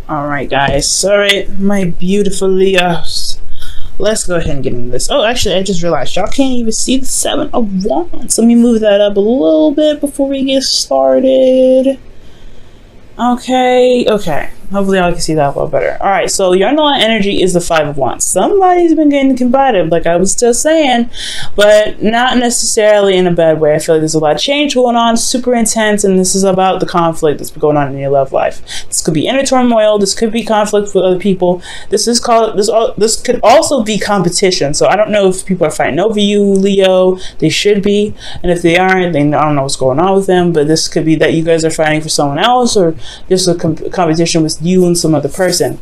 All right, guys. All right, my beautiful Leos. Let's go ahead and get into this. Oh, actually, I just realized y'all can't even see the 7 of Wands. Let me move that up a little bit before we get started. Okay. Hopefully y'all can see that a little better. All right, so your underlying energy is the 5 of Wands. Somebody's been getting combative, like I was just saying, but not necessarily in a bad way. I feel like there's a lot of change going on, super intense, and this is about the conflict that's been going on in your love life. This could be inner turmoil. This could be conflict with other people. This could also be competition. So I don't know if people are fighting over you, Leo. They should be, and if they aren't, then I don't know what's going on with them. But this could be that you guys are fighting for someone else, or just a competition with you and some other person.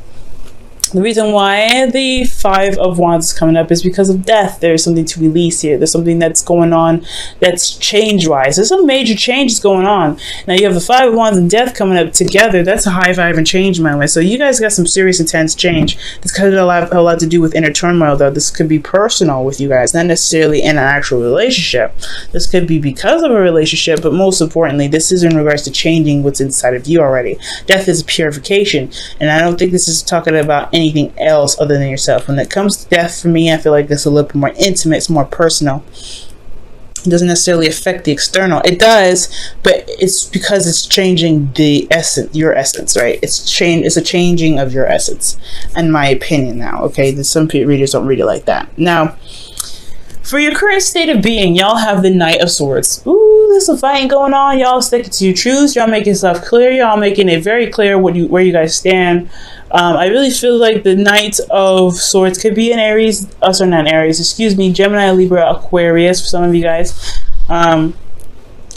The reason why the 5 of Wands is coming up is because of death. There's something to release here. There's something that's going on that's change-wise. There's some major changes going on. Now, you have the 5 of Wands and death coming up together. That's a high vibe and change, my way. So you guys got some serious, intense change. This could have a lot to do with inner turmoil, though. This could be personal with you guys, not necessarily in an actual relationship. This could be because of a relationship, but most importantly, this is in regards to changing what's inside of you already. Death is purification, and I don't think this is talking about anything else other than yourself. When it comes to death, for me, I feel like it's a little bit more intimate. It's more personal. It doesn't necessarily affect the external. It does, but it's because it's changing the essence, your essence, right? It's a changing of your essence, in my opinion. Now, okay, some readers don't read it like that. Now, for your current state of being, y'all have the Knight of Swords. Ooh, there's some fighting going on. Y'all sticking to your truths. Y'all making stuff clear. Y'all making it very clear where you guys stand. I really feel like the Knight of Swords could be an Aries. Sorry, not Aries. Excuse me. Gemini, Libra, Aquarius for some of you guys. And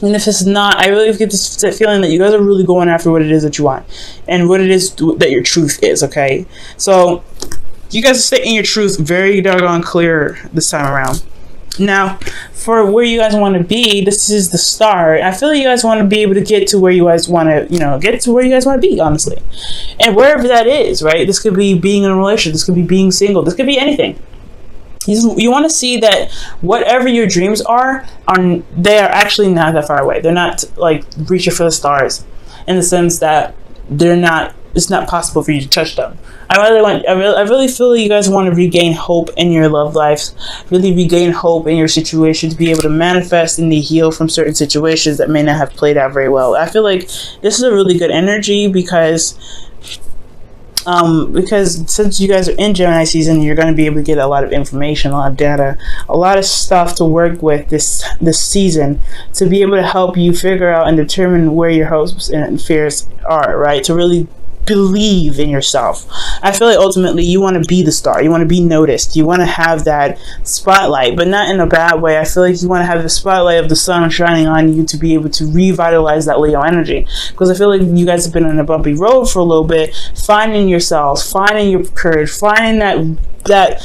if it's not, I really get this feeling that you guys are really going after what it is that you want and what it is that your truth is. Okay, so you guys are stating your truth very doggone clear this time around. Now, for where you guys want to be, this is the start. I feel like you guys want to be able to get to where you guys want to, get to where you guys want to be, honestly. And wherever that is, right? This could be being in a relationship. This could be being single. This could be anything. You want to see that whatever your dreams are, they are actually not that far away. They're not like reaching for the stars, in the sense that it's not possible for you to touch them. I really feel like you guys want to regain hope in your love lives, really regain hope in your situation, to be able to manifest and to heal from certain situations that may not have played out very well. I feel like this is a really good energy because since you guys are in Gemini season, you're going to be able to get a lot of information, a lot of data, a lot of stuff to work with this season, to be able to help you figure out and determine where your hopes and fears are, right? To really believe in yourself. I feel like ultimately you want to be the star. You want to be noticed. You want to have that spotlight, but not in a bad way. I feel like you want to have the spotlight of the sun shining on you to be able to revitalize that Leo energy. Because I feel like you guys have been on a bumpy road for a little bit, finding yourselves, finding your courage, finding that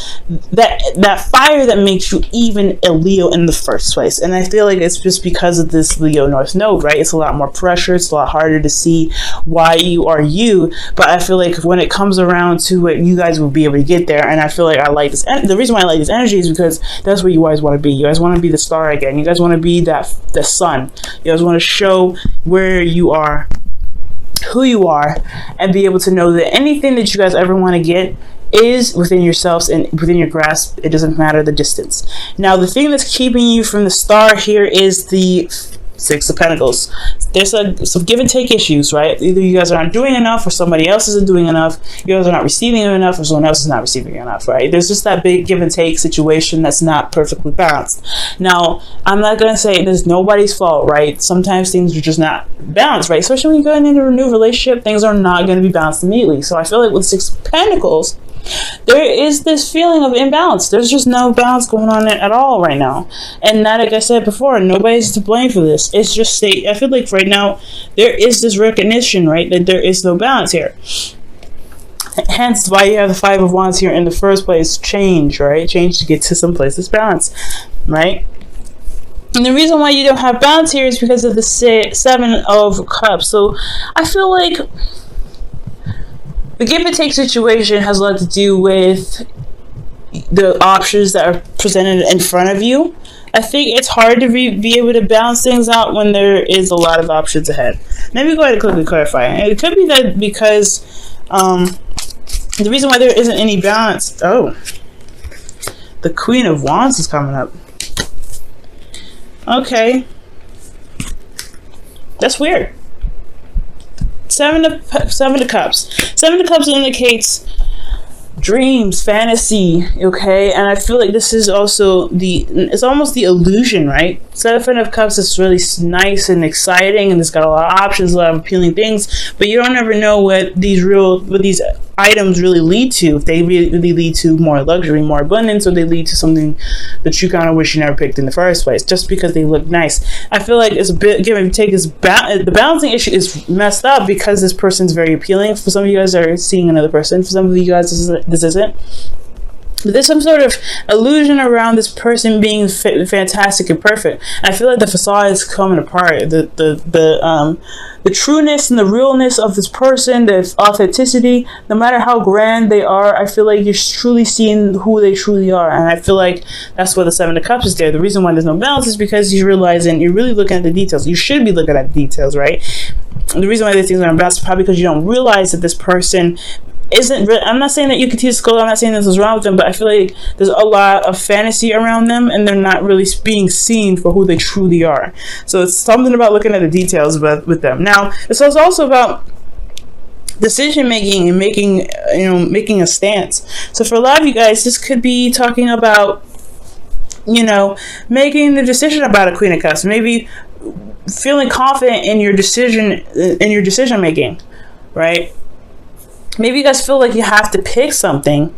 fire that makes you even a Leo in the first place. And I feel like it's just because of this Leo North Node, right? It's a lot more pressure. It's a lot harder to see why you are you. But I feel like when it comes around to it, you guys will be able to get there. And I feel like I like this. And the reason why I like this energy is because that's where you guys want to be. You guys want to be the star again. You guys want to be the sun. You guys want to show where you are, who you are, and be able to know that anything that you guys ever want to get is within yourselves and within your grasp. It doesn't matter the distance. Now, the thing that's keeping you from the star here is the 6 of Pentacles. There's some give and take issues, right? Either you guys aren't doing enough, or somebody else isn't doing enough. You guys are not receiving enough, or someone else is not receiving enough, right? There's just that big give and take situation that's not perfectly balanced. Now, I'm not going to say there's nobody's fault, right? Sometimes things are just not balanced, right? Especially when you're going into a new relationship, things are not going to be balanced immediately. So I feel like with 6 of Pentacles, there is this feeling of imbalance. There's just no balance going on at all right now. And not, like I said before, nobody's to blame for this. It's just, I feel like right now, there is this recognition, right, that there is no balance here. Hence why you have the 5 of Wands here in the first place. Change, right? Change to get to some place that's balanced, right? And the reason why you don't have balance here is because of the 7 of Cups. So I feel like the give and take situation has a lot to do with the options that are presented in front of you. I think it's hard to be able to balance things out when there is a lot of options ahead. Let me go ahead and quickly clarify. It could be that because The reason why there isn't any balance, oh, the Queen of Wands is coming up. Okay, that's weird. Seven of Cups. Seven of Cups indicates dreams, fantasy, okay? And I feel like this is also it's almost the illusion, right? Seven of Cups is really nice and exciting, and it's got a lot of options, a lot of appealing things, but you don't ever know what these items really lead to. If they really lead to more luxury, more abundance, or they lead to something that you kind of wish you never picked in the first place, just because they look nice. I feel like it's a bit give and take. The balancing issue is messed up because this person's very appealing. For some of you guys are seeing another person. For some of you guys, this isn't. But there's some sort of illusion around this person being fantastic and perfect. And I feel like the facade is coming apart. The trueness and the realness of this person, the authenticity, no matter how grand they are, I feel like you're truly seeing who they truly are. And I feel like that's why the Seven of Cups is there. The reason why there's no balance is because you're realizing, you're really looking at the details. You should be looking at the details, right? And the reason why these things are unbalanced is probably because you don't realize that this person isn't really, I'm not saying that you can teach school, I'm not saying this is wrong with them, but I feel like there's a lot of fantasy around them and they're not really being seen for who they truly are. So it's something about looking at the details with them. Now, this is also about decision making and making a stance. So for a lot of you guys, this could be talking about, making the decision about a Queen of Cups, maybe feeling confident in your decision making, right? Maybe you guys feel like you have to pick something.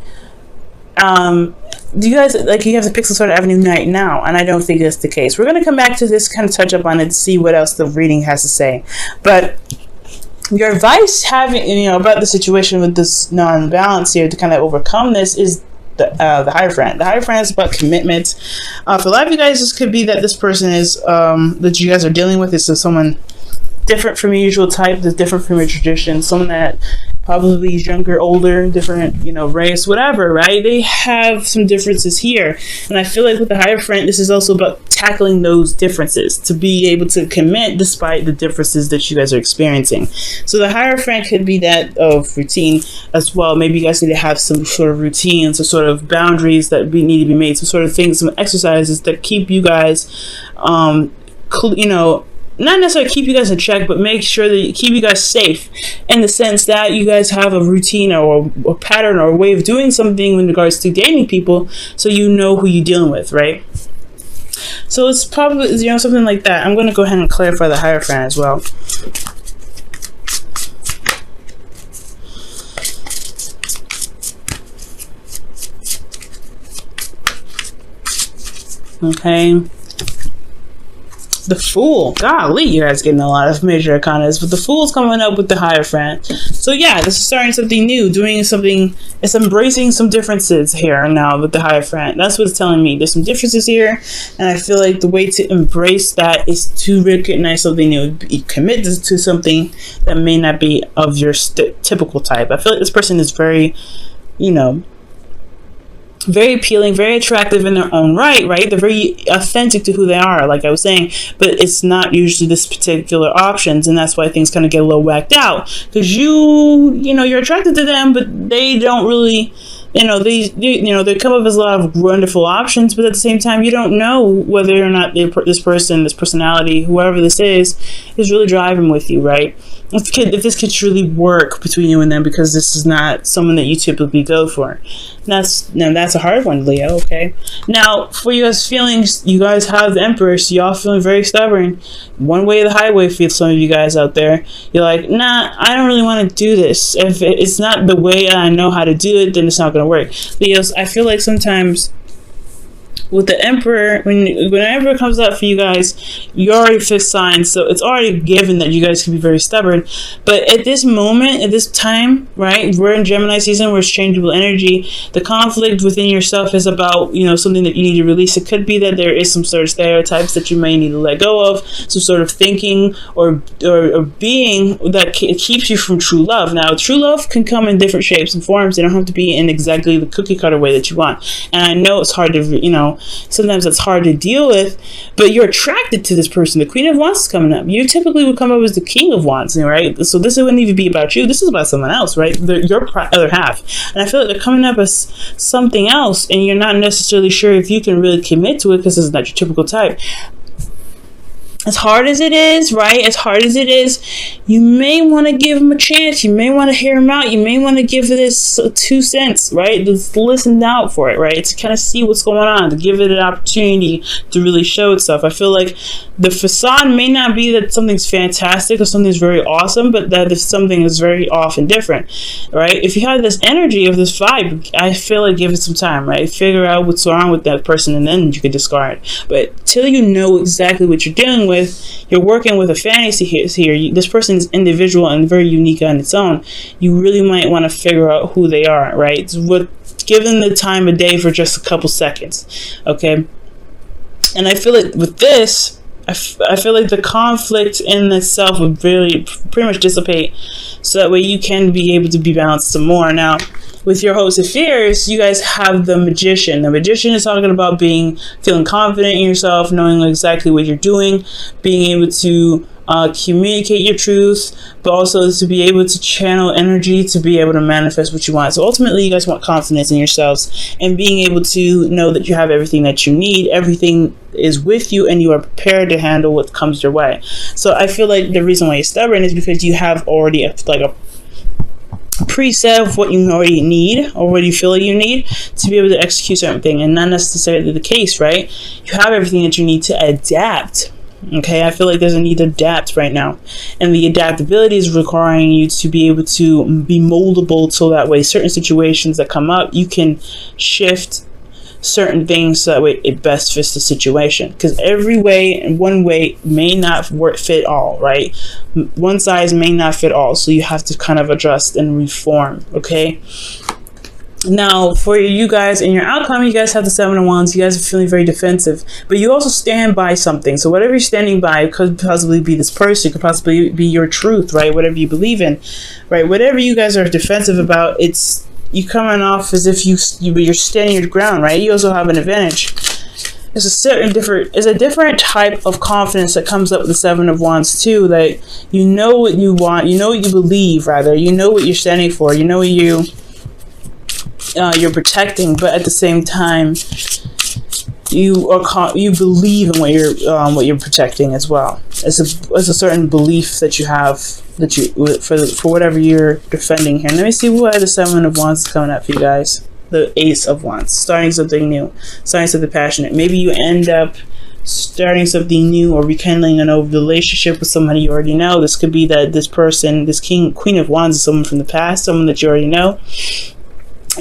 Do you guys you have to pick some sort of avenue right now? And I don't think that's the case. We're going to come back to this, kind of touch up on it, to see what else the reading has to say. But your advice about the situation with this non-balance here to kind of overcome this is the Hierophant. The Hierophant is about commitment. For a lot of you guys, this could be that this person is that you guys are dealing with is someone different from your usual type, that's different from your tradition, someone that probably is younger, older, different, race, whatever, right? They have some differences here. And I feel like with the Hierophant, this is also about tackling those differences, to be able to commit despite the differences that you guys are experiencing. So the Hierophant could be that of routine as well. Maybe you guys need to have some sort of routines, some sort of boundaries that need to be made, some sort of things, some exercises that keep you guys, not necessarily keep you guys in check, but make sure that you keep you guys safe, in the sense that you guys have a routine or a pattern or a way of doing something in regards to dating people, so you know who you're dealing with, right? So it's probably something like that. I'm going to go ahead and clarify the Hierophant as well. Okay. The Fool. Golly, you guys getting a lot of major arcanas, but the Fool's coming up with the Hierophant. So yeah, this is starting something new, doing something, it's embracing some differences here now with the Hierophant. That's what it's telling me. There's some differences here, and I feel like the way to embrace that is to recognize something new, commit to something that may not be of your typical type. I feel like this person is very, very appealing, very attractive in their own right? They're very authentic to who they are, like I was saying, but it's not usually this particular options, and that's why things kind of get a little whacked out, because you're attracted to them, but they don't really, they come up as a lot of wonderful options, but at the same time, you don't know whether or not this personality, whoever this is really driving with you, right? If this could truly work between you and them, because this is not someone that you typically go for. That's a hard one, Leo. Okay. Now, for you guys' feelings, you guys have the Emperor, so y'all feeling very stubborn. One way or the highway for some of you guys out there. You're like, nah, I don't really want to do this. If it's not the way I know how to do it, then it's not going to work. Leos, I feel like sometimes with the Emperor, when the Emperor comes out for you guys, you already fixed signs, so it's already given that you guys can be very stubborn. But at this moment, at this time, right, we're in Gemini season, where it's changeable energy. The conflict within yourself is about, something that you need to release. It could be that there is some sort of stereotypes that you may need to let go of, some sort of thinking or being that keeps you from true love. Now, true love can come in different shapes and forms. They don't have to be in exactly the cookie cutter way that you want. And I know it's hard to, know, sometimes it's hard to deal with, but you're attracted to this person. The Queen of Wands is coming up. You typically would come up as the King of Wands, right? So this wouldn't even be about you. This is about someone else, right? Your other half. And I feel like they're coming up as something else, and you're not necessarily sure if you can really commit to it because it's not your typical type. As hard as it is, right? As hard as it is, you may want to give him a chance. You may want to hear him out. You may want to give this 2 cents, right? Just listen out for it, right? To kind of see what's going on, to give it an opportunity to really show itself. I feel like the facade may not be that something's fantastic or something's very awesome, but that if something is very off and different, right? If you have this energy of this vibe, I feel like give it some time, right? Figure out what's wrong with that person, and then you can discard. But till you know exactly what you're dealing with, you're working with a fantasy here. This person is individual and very unique on its own. You really might want to figure out who they are, right? Give them the time of day for just a couple seconds, okay? And I feel like with this, I feel like the conflict in itself would really pretty much dissipate, so that way you can be able to be balanced some more. Now, with your host of fears, you guys have the Magician. The Magician is talking about feeling confident in yourself, knowing exactly what you're doing, being able to communicate your truth, but also to be able to channel energy to be able to manifest what you want. So ultimately, you guys want confidence in yourselves and being able to know that you have everything that you need. Everything is with you and you are prepared to handle what comes your way. So I feel like the reason why you're stubborn is because you have already a preset of what you already need or what you feel like you need to be able to execute certain thing, and not necessarily the case, right? You have everything that you need to adapt. Okay, I feel like there's a need to adapt right now, and the adaptability is requiring you to be able to be moldable, so that way certain situations that come up, you can shift certain things so that way it best fits the situation, because every way and one way may not fit all, right? One size may not fit all, so you have to kind of adjust and reform. Okay, now for you guys in your outcome, you guys have the 7 of Wands. You guys are feeling very defensive, but you also stand by something. So whatever you're standing by could possibly be this person, could possibly be your truth, right? Whatever you believe in, right? Whatever you guys are defensive about, it's you coming off as if you're standing your ground, right? You also have an advantage. It's a different type of confidence that comes up with the 7 of Wands too. That you know what you want, you know what you believe, rather, you know what you're standing for, you know what you're protecting, but at the same time, you believe in what you're protecting as well. It's a certain belief that you have that for whatever you're defending here. Let me see why the 7 of Wands is coming up for you guys. The Ace of Wands, starting something new, starting something passionate. Maybe you end up starting something new or rekindling an old relationship with somebody you already know. This could be that this person, this Queen of Wands, is someone from the past, someone that you already know.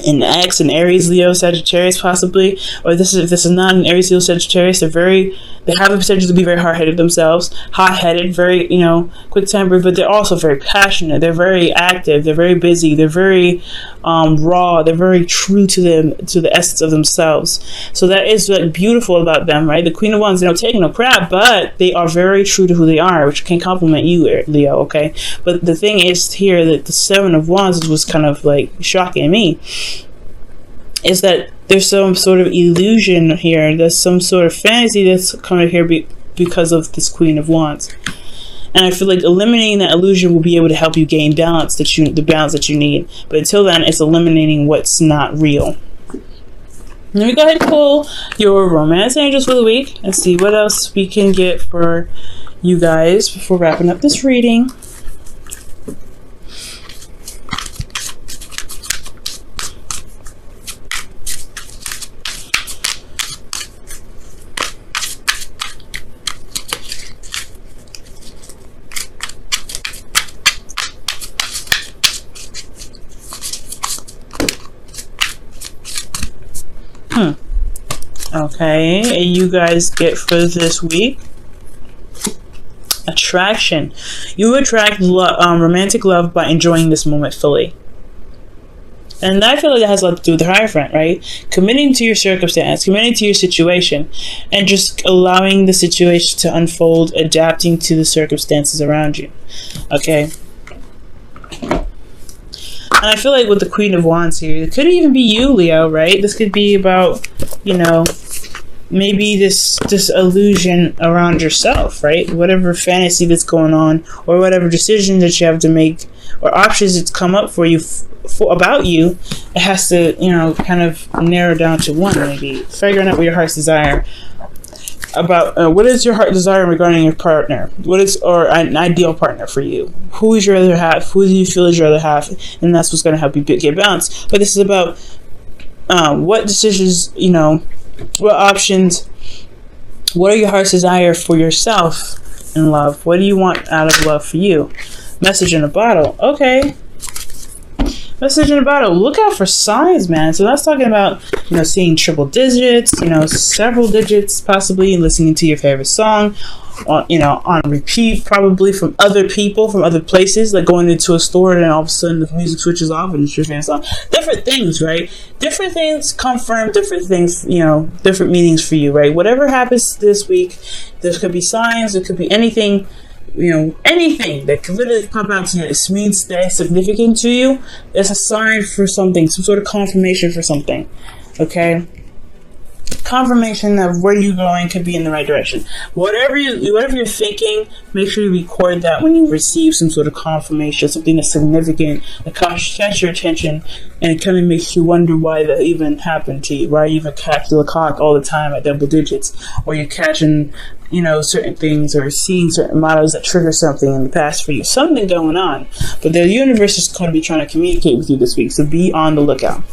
An ex, an Aries, Leo, Sagittarius, possibly, or if this is not an Aries, Leo, Sagittarius, they have the potential to be very hard-headed themselves, hot-headed, very, quick-tempered, but they're also very passionate. They're very active. They're very busy. They're very raw. They're very true to the essence of themselves. So that is beautiful about them, right? The Queen of Wands, they don't take no crap, but they are very true to who they are, which can compliment you, Leo. Okay, but the thing is here that the 7 of Wands was kind of like shocking me. Is that there's some sort of illusion here, there's some sort of fantasy that's coming here because of this Queen of Wands, and I feel like eliminating that illusion will be able to help you gain the balance that you need. But until then, it's eliminating what's not real. Let me go ahead and pull your romance angels for the week and see what else we can get for you guys before wrapping up this reading. Okay, and you guys get for this week attraction. You attract romantic love by enjoying this moment fully. And I feel like that has a lot to do with the Hierophant, right? Committing to your circumstance, committing to your situation, and just allowing the situation to unfold, adapting to the circumstances around you. Okay. And I feel like with the Queen of Wands here, it could even be you, Leo, right? This could be about, maybe this illusion around yourself, right? Whatever fantasy that's going on, or whatever decision that you have to make, or options that's come up for you about you, it has to, you know, kind of narrow down to one. Maybe figuring out what your heart's desire about. What is your heart desire regarding your partner? What is, or an ideal partner for you? Who is your other half? Who do you feel is your other half? And that's what's going to help you get balanced. But this is about what decisions, you know, what options, what are your heart's desire for yourself in love? What do you want out of love for you? Message in a bottle. Okay. Message in a bottle. Look out for signs, man. So that's talking about, you know, seeing triple digits, you know, several digits, possibly listening to your favorite song, on, you know, on repeat, probably from other people, from other places, like going into a store and all of a sudden the music switches off and it's your favorite song. Different things, right? Different things confirm different things, you know, different meanings for you, right? Whatever happens this week, there could be signs, there could be anything, you know, anything that could literally pop out to you. It means that it's significant to you. It's a sign for something, some sort of confirmation for something. Okay? Confirmation of where you're going could be in the right direction. Whatever you're thinking, make sure you record that when you receive some sort of confirmation, something that's significant, that catch your attention, and it kind of makes you wonder why that even happened to you. Why you even catch the clock all the time at double digits, or you're catching, you know, certain things, or seeing certain models that trigger something in the past for you. Something going on. But the universe is going to be trying to communicate with you this week, so be on the lookout.